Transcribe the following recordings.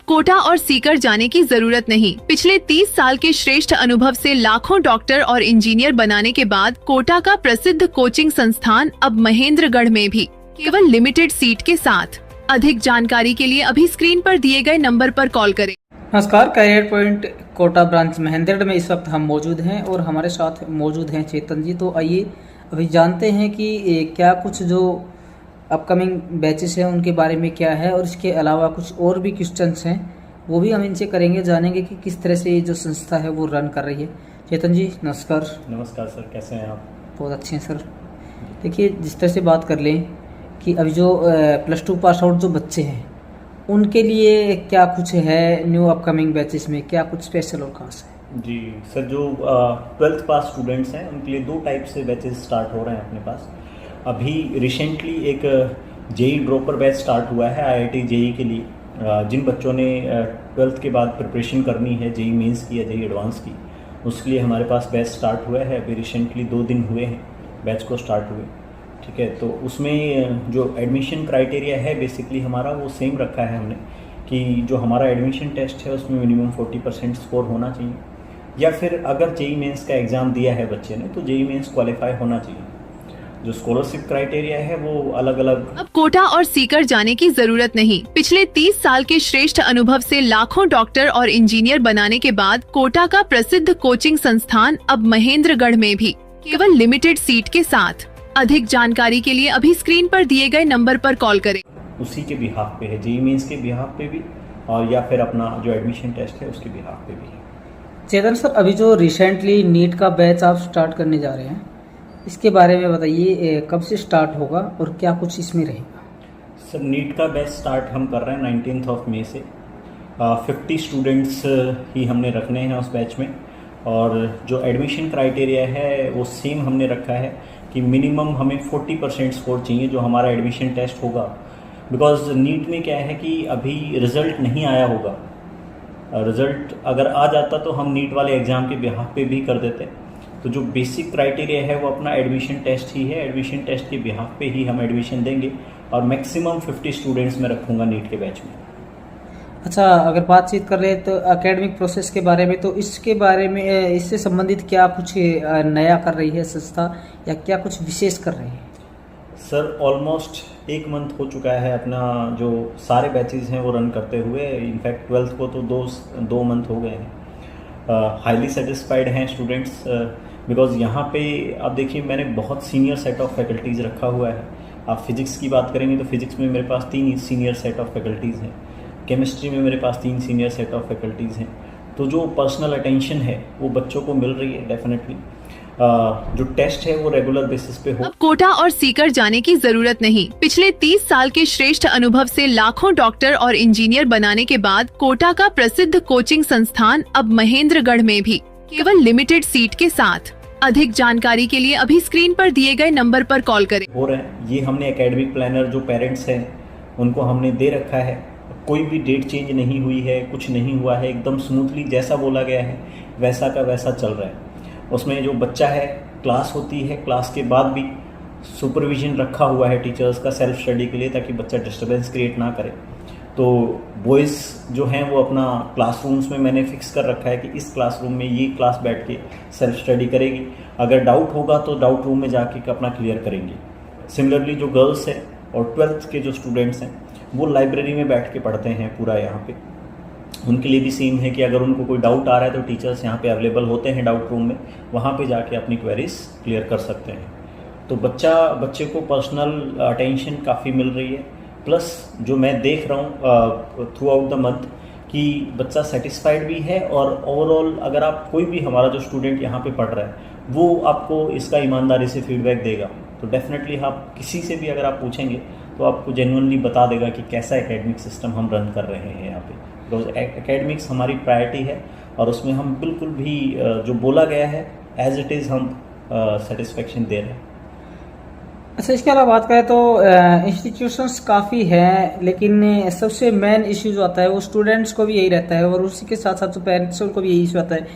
कोटा और सीकर जाने की जरूरत नहीं। पिछले 30 साल के श्रेष्ठ अनुभव से लाखों डॉक्टर और इंजीनियर बनाने के बाद कोटा का प्रसिद्ध कोचिंग संस्थान अब महेंद्रगढ़ में भी केवल लिमिटेड सीट के साथ। अधिक जानकारी के लिए अभी स्क्रीन पर दिए गए नंबर पर कॉल करें। नमस्कार, Career Point Kota branch Mahendragarh में इस वक्त हम मौजूद हैं और हमारे साथ मौजूद हैं चेतन जी। तो आइए अभी जानते हैं कि क्या कुछ जो अपकमिंग बैचेस हैं उनके बारे में क्या है, और इसके अलावा कुछ और भी क्वेश्चंस हैं वो भी हम इनसे करेंगे, जानेंगे कि किस तरह से ये जो संस्था है वो रन कर रही है। चेतन जी नमस्कार। नमस्कार सर, कैसे हैं आप? बहुत अच्छे हैं सर। देखिए, जिस तरह से बात कर लें कि अभी जो +2 पास आउट जो बच्चे हैं उनके लिए क्या कुछ है न्यू अपकमिंग बैचेस में, क्या कुछ स्पेशल और खास है? जी सर, जो 12th पास स्टूडेंट्स हैं उनके लिए 2 टाइप से बैचेस स्टार्ट हो रहे हैं अपने पास। अभी रिसेंटली एक जेई ड्रॉपर बैच स्टार्ट हुआ है आईआईटी जेई के लिए। जिन बच्चों ने 12th के बाद प्रिपरेशन करनी है जेई मेंस की या जेई एडवांस की, उसके लिए हमारे पास बैच स्टार्ट हुआ है। अभी रिसेंटली 2 दिन हुए हैं बैच को स्टार्ट हुए, ठीक है। तो उसमें जो एडमिशन क्राइटेरिया है बेसिकली हमारा वो सेम रखा है हमने, कि जो हमारा एडमिशन टेस्ट है उसमें मिनिमम 40% स्कोर होना चाहिए, या फिर अगर जेई मेंस का एग्ज़ाम दिया है बच्चे ने तो जेई मेंस क्वालिफाई होना चाहिए। जो स्कॉलरशिप क्राइटेरिया है वो अलग अलग। अब कोटा और सीकर जाने की जरूरत नहीं। पिछले 30 साल के श्रेष्ठ अनुभव से लाखों डॉक्टर और इंजीनियर बनाने के बाद कोटा का प्रसिद्ध कोचिंग संस्थान अब महेंद्रगढ़ में भी केवल लिमिटेड सीट के साथ। अधिक जानकारी के लिए अभी स्क्रीन पर दिए गए नंबर पर कॉल करें। उसी के बिहाफ पे है, जेई मेंस के बिहाफ पे भी, और या फिर अपना जो एडमिशन टेस्ट है उसके बिहाफ पे भी। चेतन सर, अभी जो रिसेंटली नीट का बैच आप स्टार्ट करने जा रहे हैं, इसके बारे में बताइए, कब से स्टार्ट होगा और क्या कुछ इसमें रहेगा? सर, नीट का बैच स्टार्ट हम कर रहे हैं 19 मई से। 50 स्टूडेंट्स ही हमने रखने हैं उस बैच में, और जो एडमिशन क्राइटेरिया है वो सेम हमने रखा है कि मिनिमम हमें 40% स्कोर चाहिए जो हमारा एडमिशन टेस्ट होगा। बिकॉज नीट में क्या है कि अभी रिज़ल्ट नहीं आया होगा। रिज़ल्ट अगर आ जाता तो हम नीट वाले एग्ज़ाम के बिहाफ पे भी कर देते। तो जो बेसिक क्राइटेरिया है वो अपना एडमिशन टेस्ट ही है। एडमिशन टेस्ट के बिहाफ पे ही हम एडमिशन देंगे, और मैक्सिमम 50 स्टूडेंट्स में रखूँगा नीट के बैच में। अच्छा, अगर बातचीत कर रहे हैं तो एकेडमिक प्रोसेस के बारे में, तो इसके बारे में इससे संबंधित क्या कुछ नया कर रही है संस्था, या क्या कुछ विशेष कर रही है? सर, ऑलमोस्ट 1 मंथ हो चुका है अपना जो सारे बैचेस हैं वो रन करते हुए। इनफैक्ट 12th को तो 2 मंथ हो गए हैं। हाईली सेटिस्फाइड हैं स्टूडेंट्स, बिकॉज यहाँ पे आप देखिए मैंने बहुत सीनियर सेट ऑफ फैकल्टीज़ रखा हुआ है। आप फिज़िक्स की बात करेंगे तो फिज़िक्स में मेरे पास 3 सीनियर सेट ऑफ फैकल्टीज़ हैं। केमिस्ट्री में मेरे पास 3 सीनियर सेट ऑफ फैकल्टीज़ हैं। तो जो पर्सनल अटेंशन है वो बच्चों को मिल रही है डेफिनेटली। जो टेस्ट है वो रेगुलर बेसिस पे हो। अब कोटा और सीकर जाने की जरूरत नहीं। पिछले 30 साल के श्रेष्ठ अनुभव से लाखों डॉक्टर और इंजीनियर बनाने के बाद कोटा का प्रसिद्ध कोचिंग संस्थान अब महेंद्रगढ़ में भी केवल लिमिटेड सीट के साथ। अधिक जानकारी के लिए अभी स्क्रीन पर दिए गए नंबर पर कॉल करें। हो रहे हैं ये, हमने एकेडमिक प्लानर जो पेरेंट्स हैं उनको हमने दे रखा है। कोई भी डेट चेंज नहीं हुई है, कुछ नहीं हुआ है, एकदम स्मूथली जैसा बोला गया है वैसा का वैसा चल रहा है। उसमें जो बच्चा है क्लास होती है, क्लास के बाद भी सुपरविजन रखा हुआ है टीचर्स का सेल्फ स्टडी के लिए, ताकि बच्चा डिस्टर्बेंस क्रिएट ना करे। तो बॉयज़ जो हैं वो अपना क्लासरूम्स में मैंने फिक्स कर रखा है कि इस क्लासरूम में ये क्लास बैठ के सेल्फ स्टडी करेगी। अगर डाउट होगा तो डाउट रूम में जाके अपना क्लियर करेंगे। सिमिलरली जो गर्ल्स हैं और 12th के जो स्टूडेंट्स हैं वो लाइब्रेरी में बैठ के पढ़ते हैं पूरा यहाँ पे। उनके लिए भी सेम है कि अगर उनको कोई डाउट आ रहा है तो टीचर्स यहाँ पे अवेलेबल होते हैं डाउट रूम में, वहाँ पे जाके अपनी क्वेरीज क्लियर कर सकते हैं। तो बच्चे को पर्सनल अटेंशन काफ़ी मिल रही है। प्लस जो मैं देख रहा हूँ थ्रू आउट द मंथ कि बच्चा सेटिस्फाइड भी है, और ओवरऑल अगर आप कोई भी हमारा जो स्टूडेंट यहाँ पे पढ़ रहा है वो आपको इसका ईमानदारी से फीडबैक देगा। तो डेफिनेटली आप किसी से भी अगर आप पूछेंगे तो आपको जेन्युइनली बता देगा कि कैसा एकेडमिक सिस्टम हम रन कर रहे हैं यहाँ पे। बिकॉज एकेडमिक्स हमारी प्रायोरिटी है, और उसमें हम बिल्कुल भी जो बोला गया है एज इट इज़ हम सेटिस्फेक्शन दे रहे हैं। अच्छा, इसके अलावा बात करें तो इंस्टीट्यूशंस काफ़ी हैं, लेकिन सबसे मेन इश्यू जो आता है वो स्टूडेंट्स को भी यही रहता है, और उसी के साथ साथ जो पेरेंट्स हैं उनको भी यही इशू आता है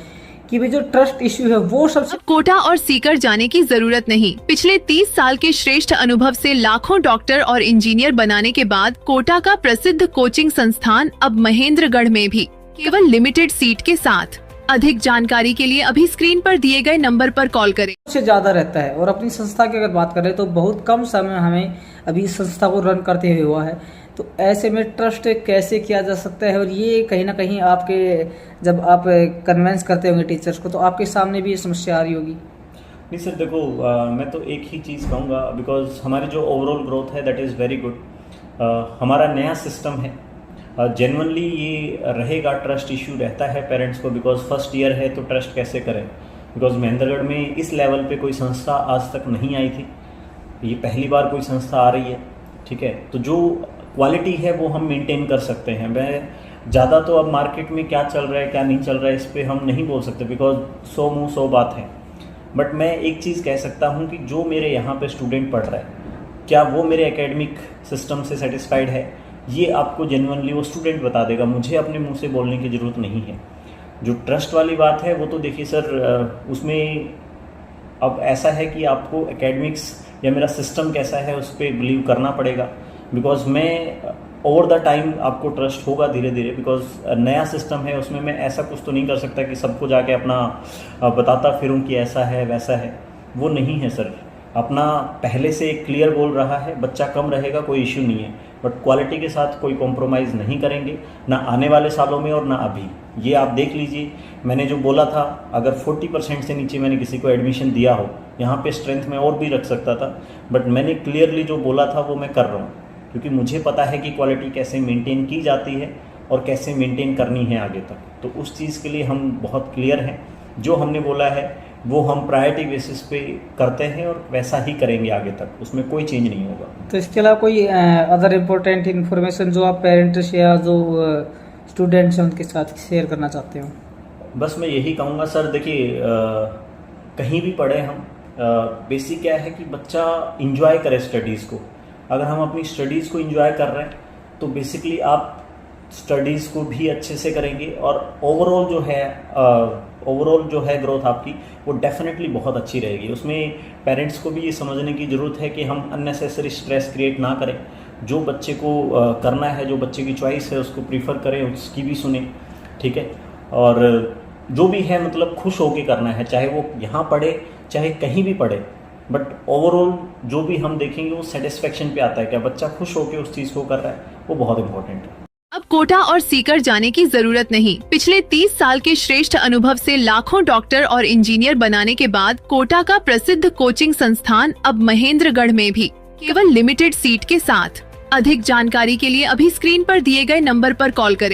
कि भी जो ट्रस्ट इश्यू है वो सबसे अब कोटा और सीकर जाने की जरूरत नहीं। पिछले 30 साल के श्रेष्ठ अनुभव से लाखों डॉक्टर और इंजीनियर बनाने के बाद कोटा का प्रसिद्ध कोचिंग संस्थान अब महेंद्रगढ़ में भी केवल लिमिटेड सीट के साथ। अधिक जानकारी के लिए अभी स्क्रीन पर दिए गए नंबर पर कॉल करें। से ज्यादा रहता है। और अपनी संस्था की अगर बात करें तो बहुत कम समय हमें अभी इस संस्था को रन करते हुए हुआ है, तो ऐसे में ट्रस्ट कैसे किया जा सकता है। और ये कहीं ना कहीं आपके जब आप कन्वेंस करते होंगे टीचर्स को, तो आपके सामने भी ये समस्या आ रही होगी। नहीं सर, देखो मैं तो एक ही चीज़ कहूँगा, बिकॉज हमारी जो ओवरऑल ग्रोथ है दैट इज़ वेरी गुड। हमारा नया सिस्टम है, जेन्युइनली ये रहेगा, ट्रस्ट इशू रहता है पेरेंट्स को, बिकॉज फर्स्ट ईयर है तो ट्रस्ट कैसे करें। बिकॉज महेंद्रगढ़ में इस लेवल पे कोई संस्था आज तक नहीं आई थी, ये पहली बार कोई संस्था आ रही है, ठीक है। तो जो क्वालिटी है वो हम मेंटेन कर सकते हैं। मैं ज़्यादा तो अब मार्केट में क्या चल रहा है क्या नहीं चल रहा है इस पर हम नहीं बोल सकते, बिकॉज 100 मुँह 100 बात है। बट मैं एक चीज़ कह सकता हूँ कि जो मेरे यहाँ पे स्टूडेंट पढ़ रहा है, क्या वो मेरे एकेडमिक सिस्टम से सेटिस्फाइड है, ये आपको जेन्युइनली वो स्टूडेंट बता देगा। मुझे अपने मुंह से बोलने की ज़रूरत नहीं है। जो ट्रस्ट वाली बात है वो तो देखिए सर, उसमें अब ऐसा है कि आपको एकेडमिक्स या मेरा सिस्टम कैसा है उस पर बिलीव करना पड़ेगा। बिकॉज मैं ओवर द टाइम आपको ट्रस्ट होगा धीरे धीरे, बिकॉज नया सिस्टम है, उसमें मैं ऐसा कुछ तो नहीं कर सकता कि सबको जाके अपना बताता फिरूं कि ऐसा है वैसा है, वो नहीं है सर। अपना पहले से एक क्लियर गोल रहा है, बच्चा कम रहेगा कोई इश्यू नहीं है, बट क्वालिटी के साथ कोई कॉम्प्रोमाइज़ नहीं करेंगे, ना आने वाले सालों में और ना अभी। ये आप देख लीजिए, मैंने जो बोला था, अगर 40% से नीचे मैंने किसी को एडमिशन दिया हो, यहाँ पे स्ट्रेंथ में और भी रख सकता था, बट मैंने क्लियरली जो बोला था वो मैं कर रहा हूँ, क्योंकि मुझे पता है कि क्वालिटी कैसे मेंटेन की जाती है और कैसे मेंटेन करनी है आगे तक। तो उस चीज़ के लिए हम बहुत क्लियर हैं। जो हमने बोला है वो हम प्रायोरिटी बेसिस पे करते हैं और वैसा ही करेंगे आगे तक, उसमें कोई चेंज नहीं होगा। तो इसके अलावा कोई अदर इम्पोर्टेंट इन्फॉर्मेशन जो आप पेरेंट्स या जो स्टूडेंट्स हैं उनके साथ शेयर करना चाहते हो? बस मैं यही कहूँगा सर, देखिए कहीं भी पढ़े हम, बेसिक क्या है कि बच्चा इंजॉय करे स्टडीज़ को। अगर हम अपनी स्टडीज़ को इंजॉय कर रहे हैं तो बेसिकली आप स्टडीज़ को भी अच्छे से करेंगे और ओवरऑल जो है ग्रोथ आपकी वो डेफिनेटली बहुत अच्छी रहेगी। उसमें पेरेंट्स को भी ये समझने की ज़रूरत है कि हम अननेसेसरी स्ट्रेस क्रिएट ना करें। जो बच्चे को करना है, जो बच्चे की चॉइस है उसको प्रीफर करें, उसकी भी सुने, ठीक है। और जो भी है मतलब खुश होके करना है, चाहे वो यहाँ पढ़े चाहे कहीं भी पढ़े, बट ओवरऑल जो भी हम देखेंगे वो सेटिस्फेक्शन पे आता है, क्या बच्चा खुश होके उस चीज़ को कर रहा है, वो बहुत इंपॉर्टेंट है। अब कोटा और सीकर जाने की जरूरत नहीं। पिछले 30 साल के श्रेष्ठ अनुभव से लाखों डॉक्टर और इंजीनियर बनाने के बाद कोटा का प्रसिद्ध कोचिंग संस्थान अब महेंद्रगढ़ में भी केवल लिमिटेड सीट के साथ। अधिक जानकारी के लिए अभी स्क्रीन पर दिए गए नंबर पर कॉल करें।